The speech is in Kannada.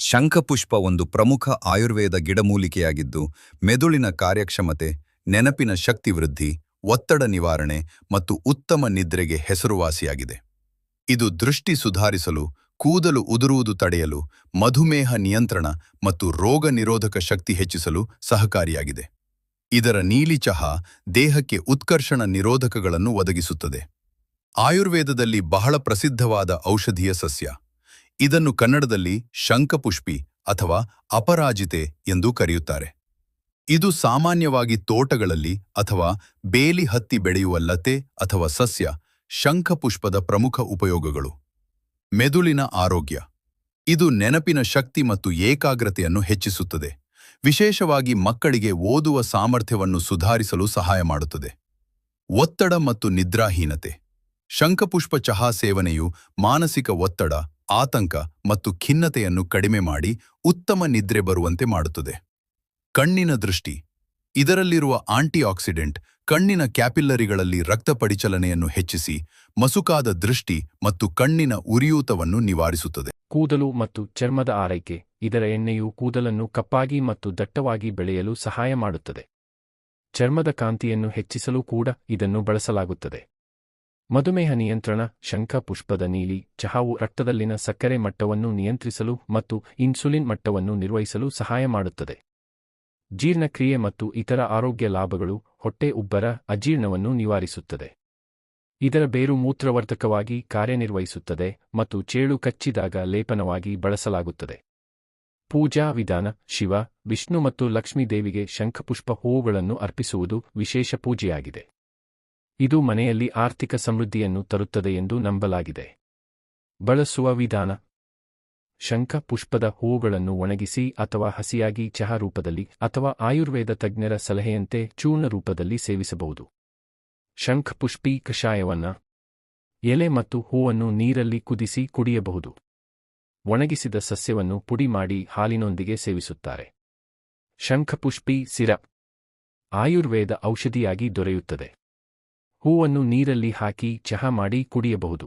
ಶಂಖಪುಷ್ಪ ಒಂದು ಪ್ರಮುಖ ಆಯುರ್ವೇದ ಗಿಡಮೂಲಿಕೆಯಾಗಿದ್ದು, ಮೆದುಳಿನ ಕಾರ್ಯಕ್ಷಮತೆ, ನೆನಪಿನ ಶಕ್ತಿ ವೃದ್ಧಿ, ಒತ್ತಡ ನಿವಾರಣೆ ಮತ್ತು ಉತ್ತಮ ನಿದ್ರೆಗೆ ಹೆಸರುವಾಸಿಯಾಗಿದೆ. ಇದು ದೃಷ್ಟಿ ಸುಧಾರಿಸಲು, ಕೂದಲು ಉದುರುವುದು ತಡೆಯಲು, ಮಧುಮೇಹ ನಿಯಂತ್ರಣ ಮತ್ತು ರೋಗ ನಿರೋಧಕ ಶಕ್ತಿ ಹೆಚ್ಚಿಸಲು ಸಹಕಾರಿಯಾಗಿದೆ. ಇದರ ನೀಲಿ ಚಹಾ ದೇಹಕ್ಕೆ ಉತ್ಕರ್ಷಣ ನಿರೋಧಕಗಳನ್ನು ಒದಗಿಸುತ್ತದೆ. ಆಯುರ್ವೇದದಲ್ಲಿ ಬಹಳ ಪ್ರಸಿದ್ಧವಾದ ಔಷಧೀಯ ಸಸ್ಯ. ಇದನ್ನು ಕನ್ನಡದಲ್ಲಿ ಶಂಖಪುಷ್ಪಿ ಅಥವಾ ಅಪರಾಜಿತೆ ಎಂದು ಕರೆಯುತ್ತಾರೆ. ಇದು ಸಾಮಾನ್ಯವಾಗಿ ತೋಟಗಳಲ್ಲಿ ಅಥವಾ ಬೇಲಿ ಹತ್ತಿ ಬೆಳೆಯುವ ಲತೆ ಅಥವಾ ಸಸ್ಯ. ಶಂಖಪುಷ್ಪದ ಪ್ರಮುಖ ಉಪಯೋಗಗಳು: ಮೆದುಳಿನ ಆರೋಗ್ಯ. ಇದು ನೆನಪಿನ ಶಕ್ತಿ ಮತ್ತು ಏಕಾಗ್ರತೆಯನ್ನು ಹೆಚ್ಚಿಸುತ್ತದೆ, ವಿಶೇಷವಾಗಿ ಮಕ್ಕಳಿಗೆ ಓದುವ ಸಾಮರ್ಥ್ಯವನ್ನು ಸುಧಾರಿಸಲು ಸಹಾಯ ಮಾಡುತ್ತದೆ. ಒತ್ತಡ ಮತ್ತು ನಿದ್ರಾಹೀನತೆ. ಶಂಖಪುಷ್ಪ ಚಹಾ ಸೇವನೆಯು ಮಾನಸಿಕ ಒತ್ತಡ, ಆತಂಕ ಮತ್ತು ಖಿನ್ನತೆಯನ್ನು ಕಡಿಮೆ ಮಾಡಿ ಉತ್ತಮ ನಿದ್ರೆ ಬರುವಂತೆ ಮಾಡುತ್ತದೆ. ಕಣ್ಣಿನ ದೃಷ್ಟಿ. ಇದರಲ್ಲಿರುವ ಆಂಟಿಆಕ್ಸಿಡೆಂಟ್ ಕಣ್ಣಿನ ಕ್ಯಾಪಿಲ್ಲರಿಗಳಲ್ಲಿ ರಕ್ತ ಪರಿಚಲನೆಯನ್ನು ಹೆಚ್ಚಿಸಿ ಮಸುಕಾದ ದೃಷ್ಟಿ ಮತ್ತು ಕಣ್ಣಿನ ಉರಿಯೂತವನ್ನು ನಿವಾರಿಸುತ್ತದೆ. ಕೂದಲು ಮತ್ತು ಚರ್ಮದ ಆರೈಕೆ. ಇದರ ಎಣ್ಣೆಯು ಕೂದಲನ್ನು ಕಪ್ಪಾಗಿ ಮತ್ತು ದಟ್ಟವಾಗಿ ಬೆಳೆಯಲು ಸಹಾಯ ಮಾಡುತ್ತದೆ. ಚರ್ಮದ ಕಾಂತಿಯನ್ನು ಹೆಚ್ಚಿಸಲು ಕೂಡ ಇದನ್ನು ಬಳಸಲಾಗುತ್ತದೆ. ಮಧುಮೇಹ ನಿಯಂತ್ರಣ. ಶಂಖ ಪುಷ್ಪದ ನೀಲಿ ಚಹಾವು ರಕ್ತದಲ್ಲಿನ ಸಕ್ಕರೆ ಮಟ್ಟವನ್ನು ನಿಯಂತ್ರಿಸಲು ಮತ್ತು ಇನ್ಸುಲಿನ್ ಮಟ್ಟವನ್ನು ನಿರ್ವಹಿಸಲು ಸಹಾಯ ಮಾಡುತ್ತದೆ. ಜೀರ್ಣಕ್ರಿಯೆ ಮತ್ತು ಇತರ ಆರೋಗ್ಯ ಲಾಭಗಳು. ಹೊಟ್ಟೆ ಉಬ್ಬರ, ಅಜೀರ್ಣವನ್ನು ನಿವಾರಿಸುತ್ತದೆ. ಇದರ ಬೇರು ಮೂತ್ರವರ್ಧಕವಾಗಿ ಕಾರ್ಯನಿರ್ವಹಿಸುತ್ತದೆ ಮತ್ತು ಚೇಳು ಕಚ್ಚಿದಾಗ ಲೇಪನವಾಗಿ ಬಳಸಲಾಗುತ್ತದೆ. ಪೂಜಾ ವಿಧಾನ. ಶಿವ, ವಿಷ್ಣು ಮತ್ತು ಲಕ್ಷ್ಮೀ ದೇವಿಗೆ ಶಂಖಪುಷ್ಪ ಹೂವುಗಳನ್ನು ಅರ್ಪಿಸುವುದು ವಿಶೇಷ ಪೂಜೆಯಾಗಿದೆ. ಇದು ಮನೆಯಲ್ಲಿ ಆರ್ಥಿಕ ಸಮೃದ್ಧಿಯನ್ನು ತರುತ್ತದೆ ಎಂದು ನಂಬಲಾಗಿದೆ. ಬಳಸುವ ವಿಧಾನ: ಶಂಖ ಪುಷ್ಪದ ಹೂವುಗಳನ್ನು ಒಣಗಿಸಿ ಅಥವಾ ಹಸಿಯಾಗಿ ಚಹಾ ರೂಪದಲ್ಲಿ ಅಥವಾ ಆಯುರ್ವೇದ ತಜ್ಞರ ಸಲಹೆಯಂತೆ ಚೂರ್ಣ ರೂಪದಲ್ಲಿ ಸೇವಿಸಬಹುದು. ಶಂಖಪುಷ್ಪಿ ಕಷಾಯವನ್ನ ಎಲೆ ಮತ್ತು ಹೂವನ್ನು ನೀರಲ್ಲಿ ಕುದಿಸಿ ಕುಡಿಯಬಹುದು. ಒಣಗಿಸಿದ ಸಸ್ಯವನ್ನು ಪುಡಿ ಮಾಡಿ ಹಾಲಿನೊಂದಿಗೆ ಸೇವಿಸುತ್ತಾರೆ. ಶಂಖಪುಷ್ಪಿ ಸಿರಪ್ ಆಯುರ್ವೇದ ಔಷಧಿಯಾಗಿ ದೊರೆಯುತ್ತದೆ. ಹೂವನ್ನು ನೀರಲ್ಲಿ ಹಾಕಿ ಚಹಾ ಮಾಡಿ ಕುಡಿಯಬಹುದು.